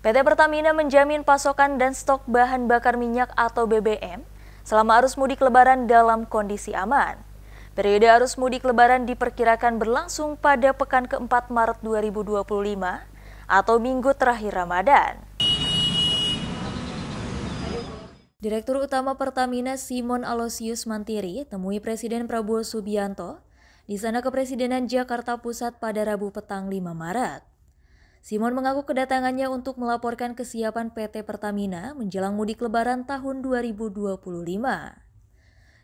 PT Pertamina menjamin pasokan dan stok bahan bakar minyak atau BBM selama arus mudik Lebaran dalam kondisi aman. Periode arus mudik Lebaran diperkirakan berlangsung pada pekan keempat Maret 2025 atau minggu terakhir Ramadan. Direktur Utama Pertamina Simon Aloysius Mantiri temui Presiden Prabowo Subianto di Istana Kepresidenan Jakarta Pusat pada Rabu petang 5 Maret. Simon mengaku kedatangannya untuk melaporkan kesiapan PT Pertamina menjelang mudik Lebaran tahun 2025.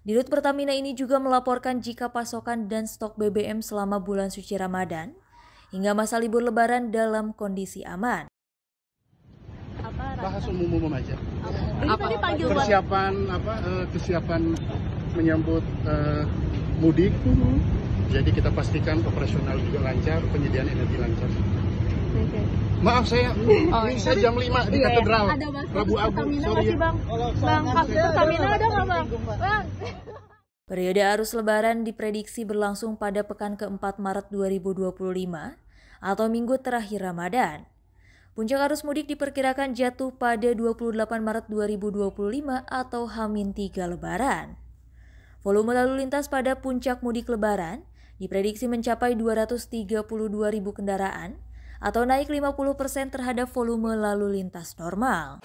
Dirut Pertamina ini juga melaporkan jika pasokan dan stok BBM selama bulan suci Ramadan hingga masa libur Lebaran dalam kondisi aman. Bahas umum aja. Kesiapan menyambut mudik. Jadi kita pastikan operasional juga lancar, penyediaan energi lancar. Okay. Maaf saya jam 5 di katedral. Ada Rabu Abu, sorry ya. Bang, Pertamina ada nggak bang? Periode arus Lebaran diprediksi berlangsung pada pekan keempat Maret 2025 atau minggu terakhir Ramadan. Puncak arus mudik diperkirakan jatuh pada 28 Maret 2025 atau H-3 Lebaran. Volume lalu lintas pada puncak mudik Lebaran diprediksi mencapai 232.000 kendaraan atau naik 50% terhadap volume lalu lintas normal.